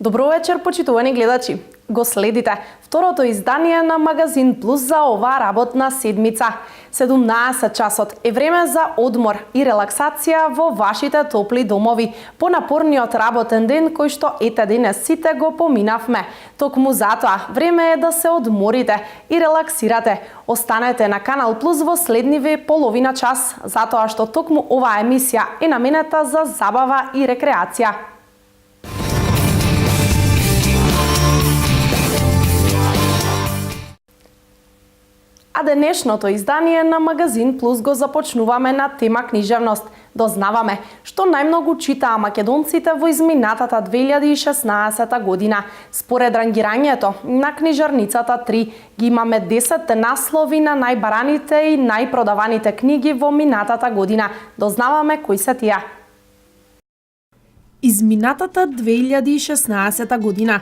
Добро вечер, почитувани гледачи. Го следите второто издание на Магазин Плюс за оваа работна седмица. 17 часот е време за одмор и релаксација во вашите топли домови по напорниот работен ден кој што ете денес сите го поминавме. Токму затоа време е да се одморите и релаксирате. Останете на Канал Плюс во следниве половина час, затоа што токму оваа емисија е наменета за забава и рекреација. А денешното издание на Магазин Плюс го започнуваме на тема книжевност. Дознаваме што најмногу читаа македонците во изминатата 2016 година. Според рангирањето на книжарницата 3 ги имаме 10 наслови на најбараните и најпродаваните книги во минатата година. Дознаваме кои се тие. Изминатата 2016 година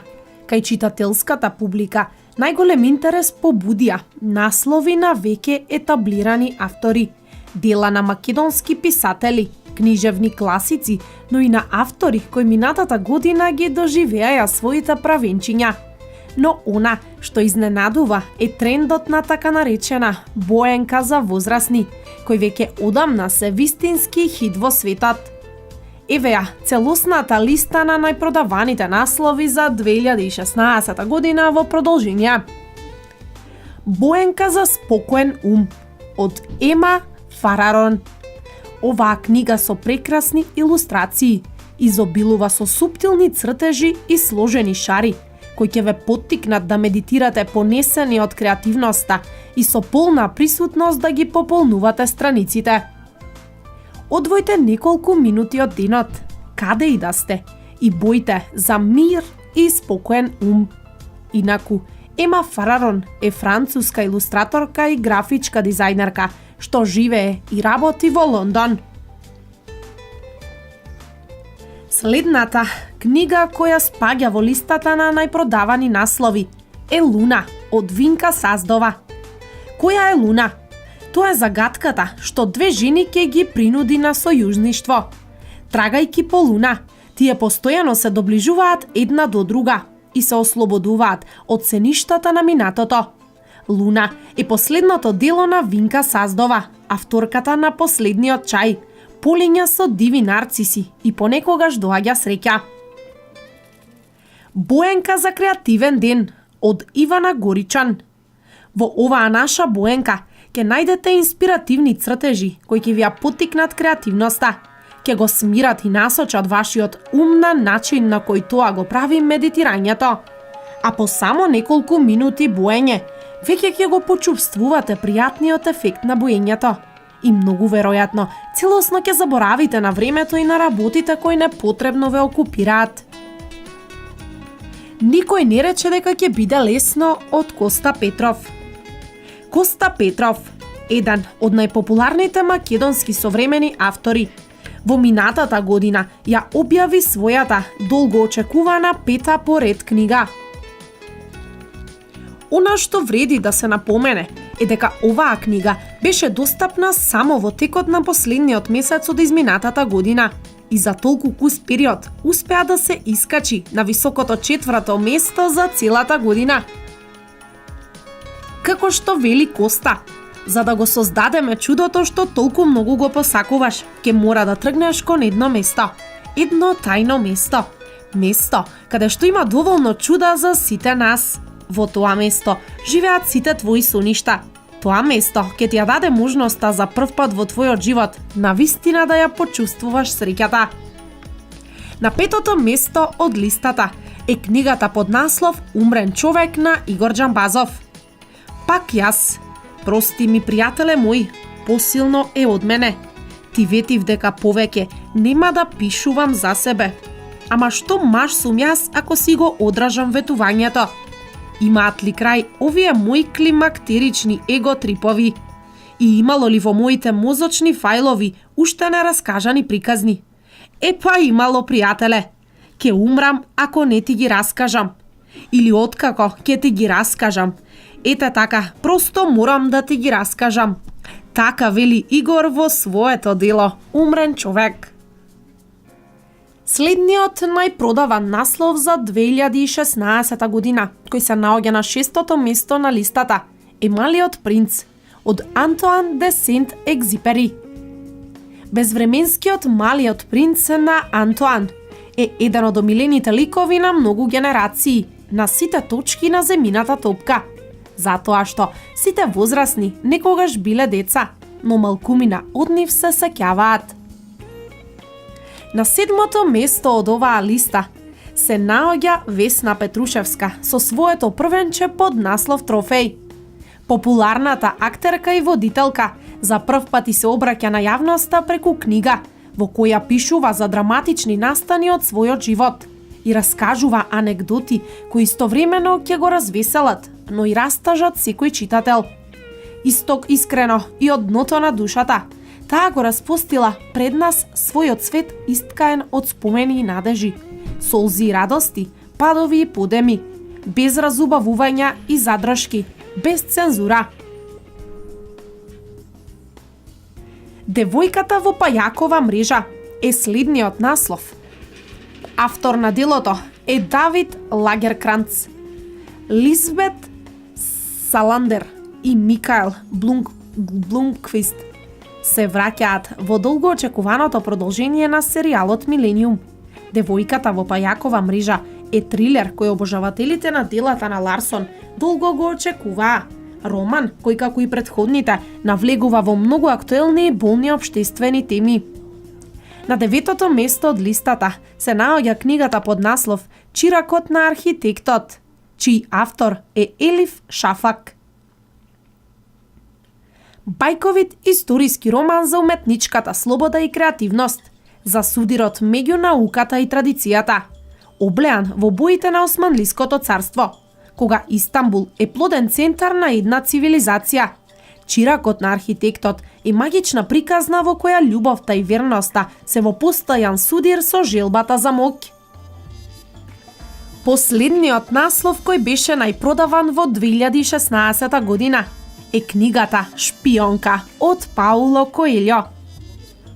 кај читателската публика најголем интерес побудија наслови на веќе етаблирани автори, дела на македонски писатели, книжевни класици, но и на автори кои минатата година ги доживеаја своите правенчиња. Но она што изненадува е трендот на така наречена боенка за возрастни, кој веќе одамна се вистински хит во светот. Еве ја целосната листа на најпродаваните наслови за 2016 година во продолжение. Боенка за спокоен ум од Ема Фарарон. Оваа книга со прекрасни илустрации изобилува со суптилни цртежи и сложени шари, кои ќе ве поттикнат да медитирате понесени од креативноста и со полна присутност да ги пополнувате страниците. Одвојте неколку минути од денот, каде и да сте, и бојте за мир и спокоен ум. Инаку, Ема Фарарон е француска илустраторка и графичка дизајнерка, што живее и работи во Лондон. Следната книга која спаѓа во листата на најпродавани наслови е Луна од Винка Саздова. Која е Луна? Тоа е загадката што две жени ќе ги принуди на сојузништво. Трагајќи по Луна, тие постојано се доближуваат една до друга и се ослободуваат од сеништата на минатото. Луна е последното дело на Винка Саздова, авторката на Последниот чај, полиња со диви нарциси и понекогаш доаѓа среќа. Боенка за креативен ден од Ивана Горичан. Во оваа наша боенка ќе најдете инспиративни цртежи кои ќе ви ја поттикнат креативноста, ќе го смират и насочат вашиот ум на начин на кој тоа го прави медитирањето. А по само неколку минути боење, веќе ќе го почувствувате пријатниот ефект на боењето. И многу веројатно, целосно ќе заборавите на времето и на работите кои непотребно ве окупираат. Никој не рече дека ќе биде лесно од Коста Петров. Коста Петров, еден од најпопуларните македонски современи автори, во минатата година ја објави својата долго очекувана пета поред книга. Она што вреди да се напомене е дека оваа книга беше достапна само во текот на последниот месец од изминатата година и за толку кус период успеа да се искачи на високото 4-то место за целата година. Како што вели Коста, за да го создадеме чудото што толку многу го посакуваш, ќе мора да тргнеш кон едно место. Едно тајно место. Место каде што има доволно чуда за сите нас. Во тоа место живеат сите твои соништа. Тоа место ќе ти ја даде можноста за прв пат во твојот живот на вистина да ја почувствуваш среќата. На петото место од листата е книгата под наслов Умрен човек на Игор Џамбазов. Пак јас. Прости ми, пријателе мој, посилно е од мене. Ти ветив дека повеќе нема да пишувам за себе. Ама што маж сум јас ако си го одражам ветувањето? Имаат ли крај овие мои климактерични еготрипови? И имало ли во моите мозочни фајлови уште нераскажани приказни? Епа имало, пријателе. Ке умрам ако не ти ги раскажам. Или откако ке ти ги раскажам. Ете така, просто морам да ти ги раскажам. Така вели Игор во своето дело Умрен човек. Следниот најпродаван наслов за 2016 година, кој се наоѓа на 6-то место на листата, е Малиот принц од Антоан де Сент-Екзипери. Безвременскиот Малиот принц на Антоан е еден од омилените ликови на многу генерации, на сите точки на земјината топка. Затоа што сите возрастни некогаш биле деца, но малкумина од нив се сеќаваат. На 7-то место од оваа листа се наоѓа Весна Петрушевска со своето првенче под наслов Трофеј. Популарната актерка и водителка за прв пат се обраќа на јавноста преку книга, во која пишува за драматични настани од својот живот и раскажува анегдоти кои истовремено ќе го развеселат, но и растажат секој читател. Исток искрено и од дното на душата, таа го распустила пред нас својот свет исткаен од спомени и надежи, солзи и радости, падови и подеми, без разубавувања и задршки, без цензура. Девојката во пајакова мрежа е следниот наслов. Автор на делото е Давид Лагеркранц. Лизбет Саландер и Микаел Блумквист се враќаат во долго очекуваното продолжение на серијалот Милениум. Девојката во пајакова мрежа е трилер кој обожавателите на делата на Ларсон долго го очекуваа. Роман кој, како и претходните, навлегува во многу актуелни и болни општествени теми. На 9-то место од листата се наоѓа книгата под наслов Чиракот на архитектот, чиј автор е Елиф Шафак. Бајковит историски роман за уметничката слобода и креативност, за судирот меѓу науката и традицијата, облеан во боите на Османлиското царство, кога Истанбул е плоден центар на една цивилизација. Чиракот на архитектот е магична приказна во која љубовта и верноста се во постојан судир со желбата за моќ. Последниот наслов кој беше најпродаван во 2016 година е книгата Шпионка од Пауло Коелјо.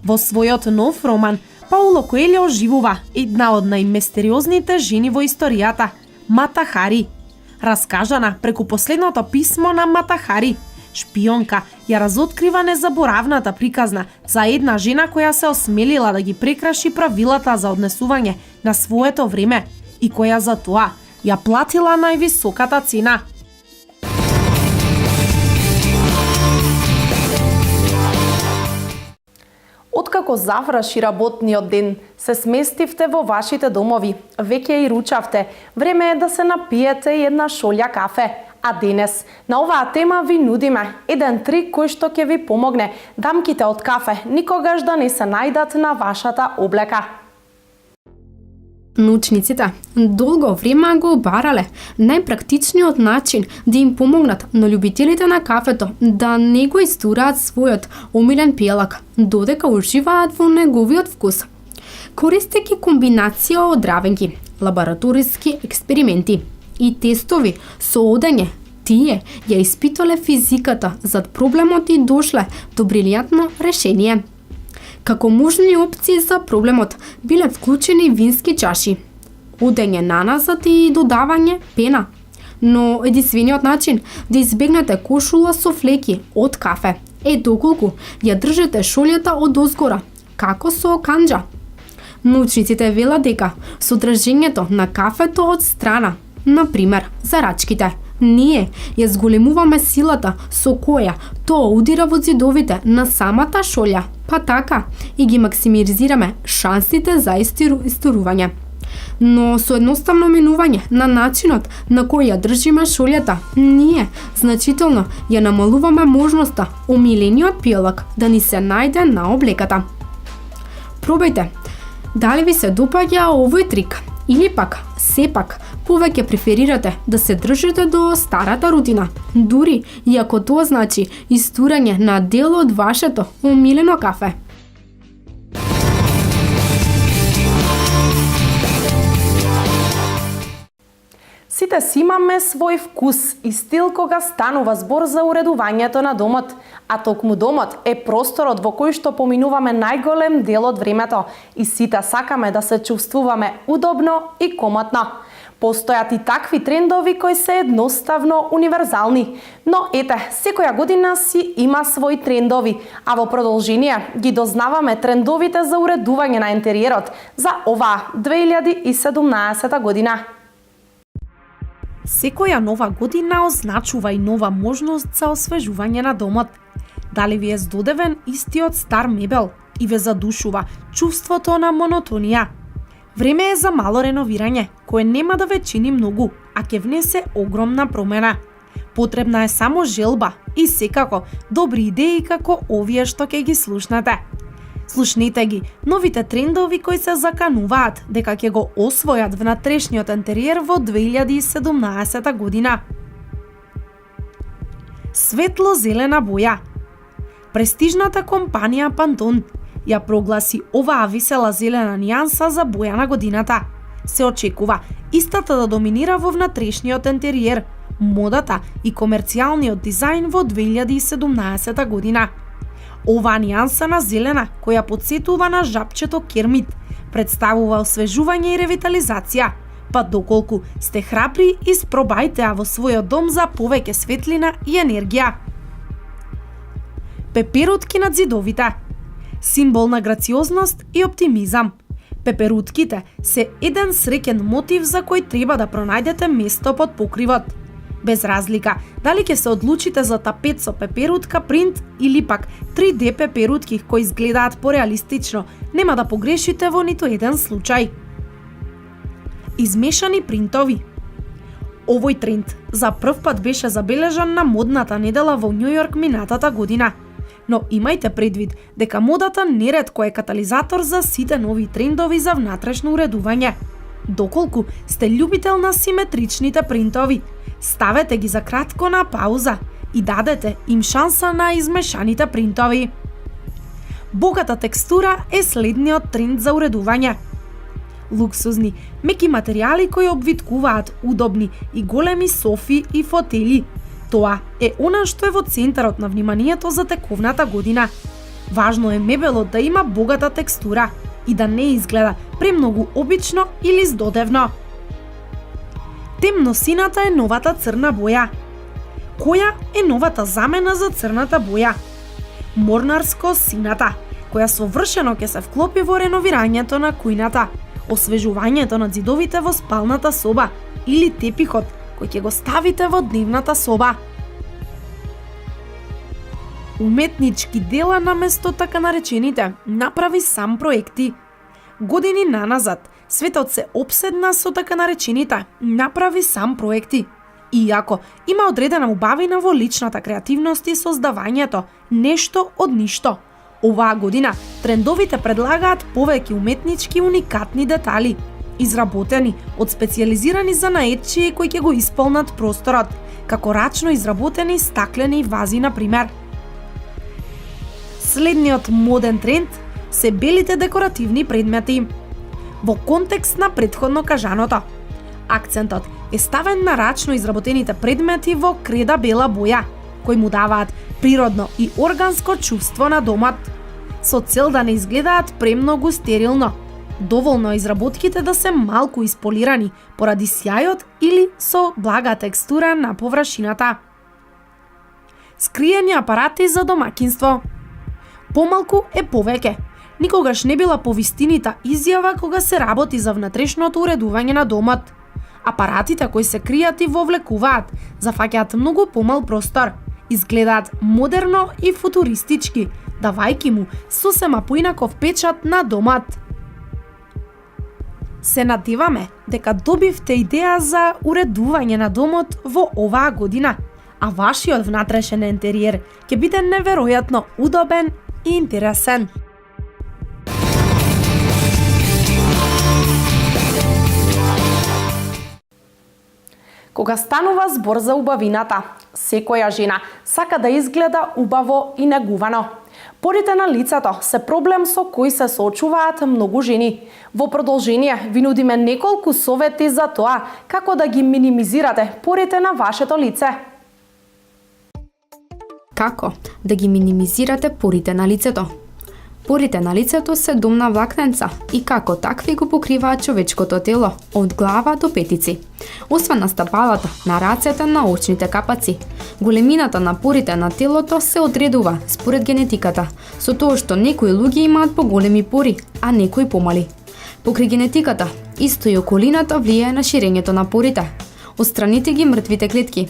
Во својот нов роман, Пауло Коелјо оживува една од најмистериозните жени во историјата, Мата Хари. Раскажана преку последното писмо на Мата Хари, Шпионка ја разоткрива незаборавната приказна за една жена која се осмелила да ги прекраши правилата за однесување на своето време и која за тоа ја платила највисоката цена. Откако заврши работниот ден, се сместивте во вашите домови, веќе и ручавте, време е да се напиете една шолја кафе. А денес, на оваа тема ви нудиме еден трик кој што ќе ви помогне дамките од кафе никогаш да не се најдат на вашата облека. Научниците долго време го барале најпрактичниот начин да им помогнат на љубителите на кафето да не го истураат својот омилен пијалак, додека уживаат во неговиот вкус. Користејќи комбинација од равенки, лабораториски експерименти и тестови со одење, тие ја испитале физиката зад проблемот и дошле до брилјантно решение. Како можни опции за проблемот биле вклучени вински чаши, одење наназад и додавање пена. Но единствениот начин да избегнете кошула со флеки од кафе е доколку ја држите шолјата од озгора, како со канџа. Научниците велат дека со држењето на кафето од страна, например за рачките, ние ја зголемуваме силата со која тоа удира во зидовите на самата шолја, па така и ги максимизираме шансите за истурување. но со едноставно менување на начинот на кој ја држиме шолјата, ние значително ја намалуваме можноста омилениот пијалак да ни се најде на облеката. Пробајте, дали ви се допаѓа овој трик или пак, сепак, повеќе преферирате да се држите до старата рутина, дури и ако тоа значи истурање на дел од вашето омилено кафе. Сите си имаме свој вкус и стил кога станува збор за уредувањето на домот, а токму домот е просторот во кој што поминуваме најголем дел од времето и сите сакаме да се чувствуваме удобно и комотно. Постојат и такви трендови кои се едноставно универзални, но ете, секоја година си има свои трендови, а во продолжение ги дознаваме трендовите за уредување на интериерот за оваа 2017 година. Секоја нова година означува и нова можност за освежување на домот. Дали ви е здодевен истиот стар мебел и ве задушува чувството на монотонија? Време е за мало реновирање, кое нема да ве чини многу, а ќе внесе огромна промена. Потребна е само желба и секако добри идеи како овие што ќе ги слушнете. Слушнете ги новите трендови кои се закануваат дека ќе го освојат внатрешниот интериер во 2017 година. Светло-зелена боја. Престижната компанија Pantone ја прогласи оваа весела зелена нијанса за боја на годината. Се очекува истата да доминира во внатрешниот интериер, модата и комерцијалниот дизајн во 2017 година. Оваа нијанса на зелена, која потсетува на жабчето Кермит, представува освежување и ревитализација, па доколку сте храбри, испробајте ја во својот дом за повеќе светлина и енергија. Пеперутки над зидовите. Символ на грациозност и оптимизам. Пеперутките се еден среќен мотив за кој треба да пронајдете место под покривот. Без разлика дали ќе се одлучите за тапет со пеперутка принт или пак 3D пеперутки кои изгледаат пореалистично, нема да погрешите во ниту еден случај. Измешани принтови. Овој тренд за прв пат беше забележан на модната недела во Њу Јорк минатата година. Но имајте предвид дека модата неретко е катализатор за сите нови трендови за внатрешно уредување. Доколку сте љубител на симетричните принтови, ставете ги за кратко на пауза и дадете им шанса на измешаните принтови. Богата текстура е следниот тренд за уредување. Луксузни, меки материјали кои обвиткуваат удобни и големи софи и фотели. Тоа е она што е во центарот на вниманието за тековната година. Важно е мебелот да има богата текстура и да не изгледа премногу обично или здодевно. Темносината е новата црна боја. Која е новата замена за црната боја? Морнарско-сината, која совршено ќе се вклопи во реновирањето на кујната, освежувањето на зидовите во спалната соба или тепихот кој ќе го ставите во дневната соба. Уметнички дела наместо така наречените направи сам проекти. Години наназад, светот се опседна со така наречените направи сам проекти. Иако има одредена убавина во личната креативност и создавањето нешто од ништо, оваа година трендовите предлагаат повеќе уметнички уникатни детали, изработени од специјализирани занаетчии кои ќе го исполнат просторот, како рачно изработени стаклени вази на пример. Следниот моден тренд се белите декоративни предмети. Во контекст на претходно кажаното, акцентот е ставен на рачно изработените предмети во креда бела боја, кои му даваат природно и органско чувство на домот, со цел да не изгледаат премногу стерилно. Доволно изработките да се малку исполирани поради сјајот или со блага текстура на површината. Скриени апарати за домакинство. Помалку е повеќе. Никогаш не била повистинита изјава кога се работи за внатрешното уредување на домот. Апаратите кои се кријат и вовлекуваат, зафаќаат многу помал простор, изгледаат модерно и футуристички, давајки му сосема поинаков печат на домот. Се надеваме дека добивте идеја за уредување на домот во оваа година, а вашиот внатрешен интериер ќе биде неверојатно удобен и интересен. Кога станува збор за убавината, секоја жена сака да изгледа убаво и негувано. Порите на лицето се проблем со кој се соочуваат многу жени. Во продолжение ви нудиме неколку совети за тоа како да ги минимизирате порите на вашето лице. Како да ги минимизирате порите на лицето? Порите на лицето се дом на влакненца и како такви го покриваат човечкото тело, од глава до петици. Освен на стапалата, на рацете, на очните капаци. Големината на порите на телото се одредува според генетиката, со тоа што некои луѓе имаат поголеми пори, а некои помали. Покрај генетиката, исто и околината влијае на ширењето на порите. Отстраните ги мртвите клетки.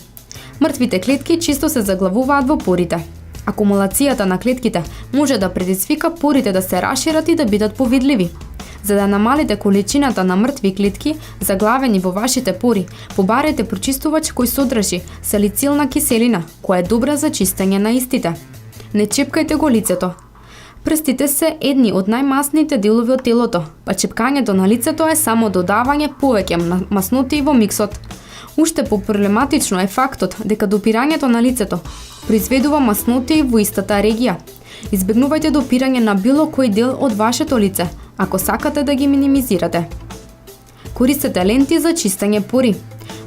Мртвите клетки чисто се заглавуваат во порите. Акумулацијата на клетките може да предизвика порите да се расшират и да бидат повидливи. За да намалите количината на мртви клетки заглавени во вашите пори, побарете прочистувач кој содржи салицилна киселина, која е добра за чистење на истите. Не чепкајте го лицето. Прстите се едни од најмасните делови од телото, па чепкањето на лицето е само додавање повеќе маснотии во миксот. Уште проблематично е фактот дека допирањето на лицето произведува маснотии во истата регија. Избегнувајте допирање на било кој дел од вашето лице, ако сакате да ги минимизирате. Користете ленти за чистење пори.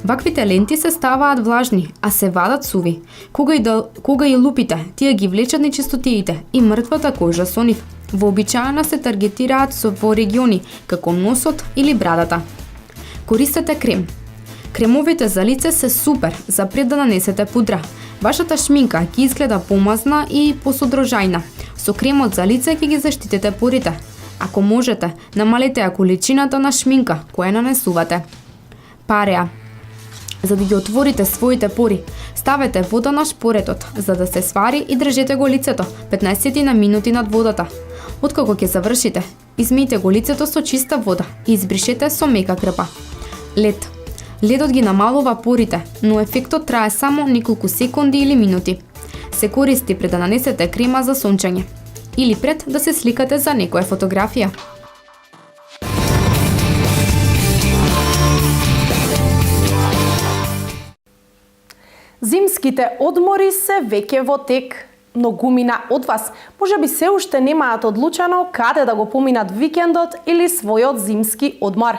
Ваквите ленти се ставаат влажни, а се вадат суви. Кога и лупите, тие ги влечат нечистотиите и мртвата кожа со нив. Вообичаено се таргетираат во региони како носот или брадата. Користете крем. Кремовите за лице се супер за пред да нанесете пудра. Вашата шминка ќе изгледа помазна и посодржајна. Со кремот за лице ќе ги заштитите порите. Ако можете, намалете ја количината на шминка која нанесувате. Пареа. За да ги отворите своите пори, ставете вода на шпоретот за да се свари и држете го лицето 15 на минути над водата. Откако ќе завршите, измијте го лицето со чиста вода и избришете со мека крпа. Лед. Ледот ги намалува порите, но ефектот трае само неколку секунди или минути. Се користи пред да нанесете крема за сончење или пред да се сликате за некоја фотографија. Зимските одмори се веќе во тек. Многумина од вас можеби се уште немаат одлучено каде да го поминат викендот или својот зимски одмор.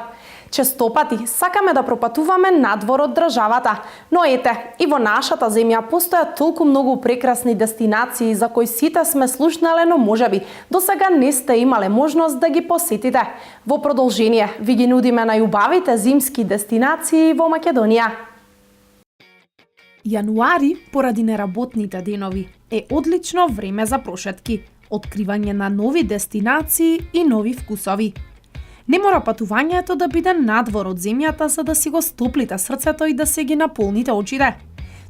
Честопати сакаме да пропатуваме надвор од државата, но ете, и во нашата земја постојат толку многу прекрасни дестинации за кои сите сме слушнале, но можеби досега не сте имале можност да ги посетите. Во продолжение ви ги нудиме најубавите зимски дестинации во Македонија. Јануари, поради неработните денови, е одлично време за прошетки, откривање на нови дестинации и нови вкусови. Не мора патувањето да биде надвор од земјата за да си го стоплите срцето и да се ги наполните очите.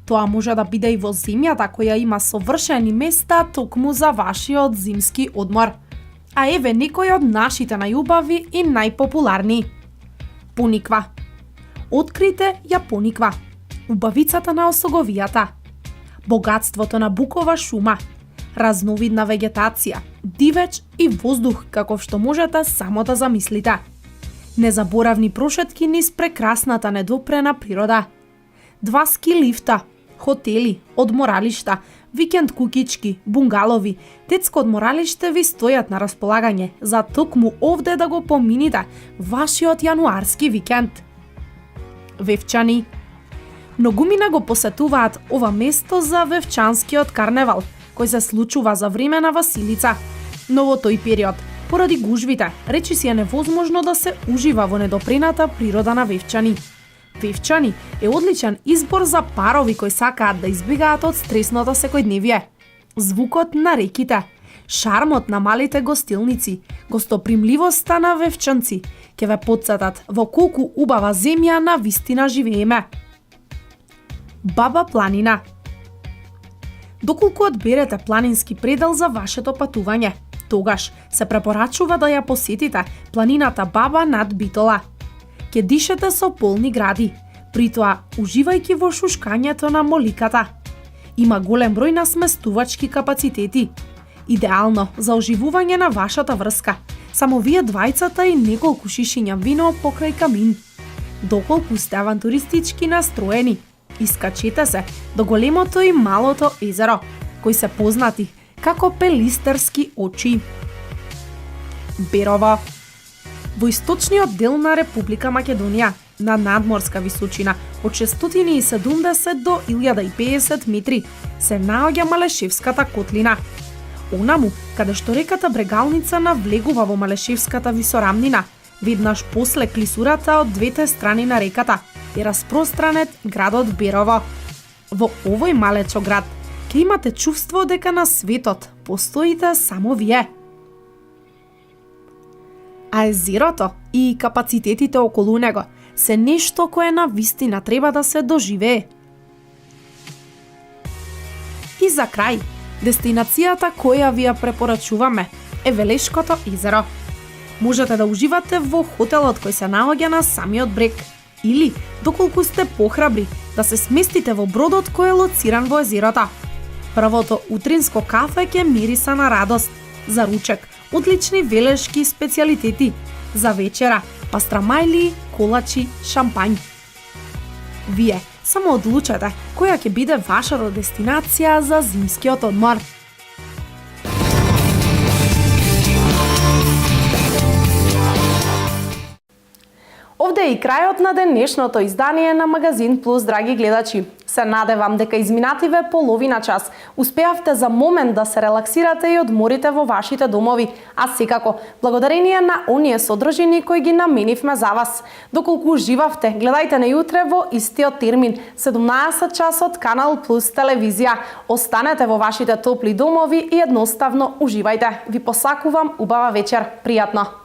Тоа може да биде и во земјата која има совршени места токму за вашиот зимски одмор. А еве некои од нашите најубави и најпопуларни. Пониква. Открите ја Пониква. Убавицата на осоговијата. Богатството на букова шума. Разновидна вегетација, дивеч и воздух каков што можете само да замислите. Незаборавни прошетки низ прекрасната недопрена природа. 2 ски лифта, хотели, одморалишта, викенд кукички, бунгалови, детско одморалиште ви стојат на располагање за токму овде да го помините вашиот јануарски викенд. Вевчани. Многумина го посетуваат ова место за Вевчанскиот карневал, кој се случува за време на Василица. Но во тој период, поради гужвите, речиси е невозможно да се ужива во недопрената природа на Вевчани. Вевчани е одличен избор за парови кои сакаат да избегаат од стресното секојдневие. Звукот на реките, шармот на малите гостилници, гостопримливоста на вевчанци ќе ве потсетат во колку убава земја на вистина живееме. Баба планина. Доколку одберете планински предел за вашето патување, Тогаш се препорачува да ја посетите планината Баба над Битола. Ке дишете со полни гради, притоа уживајќи во шушкањето на моликата. Има голем број на сместувачки капацитети. Идеално за оживување на вашата врска. Само вие двајцата и неколку шишиња вино покрај камин. Доколку сте авантуристички настроени, искачете се до големото и малото езеро, кои се познати како Пелистерски очи. Берово. Во источниот дел на Република Македонија, на надморска височина од 670 до 1050 метри, се наоѓа Малешевската котлина. Онаму, каде што реката Брегалница навлегува во Малешевската висорамнина, веднаш после клисурата од двете страни на реката, е распространет градот Берово. Во овој малечо град ќе имате чувство дека на светот постоите само вие. А езерото и капацитетите околу него се нешто кое на вистина треба да се доживее. И за крај, дестинацијата која ви ја препорачуваме е Велешкото езеро. Можете да уживате во хотелот кој се наоѓа на самиот брег, или, доколку сте похрабри, да се сместите во бродот кој е лоциран во езерото. Првото утринско кафе ќе мириса на радост, за ручек одлични велешки специјалитети, за вечера пастрамајли, колачи, шампањ. Вие само одлучете која ќе биде вашата дестинација за зимскиот одмор. Овде е и крајот на денешното издание на Магазин Плюс, драги гледачи. Се надевам дека изминативе половина час успеавте за момент да се релаксирате и одморите во вашите домови, а секако благодарение на оние содржини кои ги наменивме за вас. Доколку уживавте, гледајте на јутре во истиот термин, 17 часот, Канал Плюс телевизија. Останете во вашите топли домови и едноставно уживајте. Ви посакувам убава вечер. Пријатно!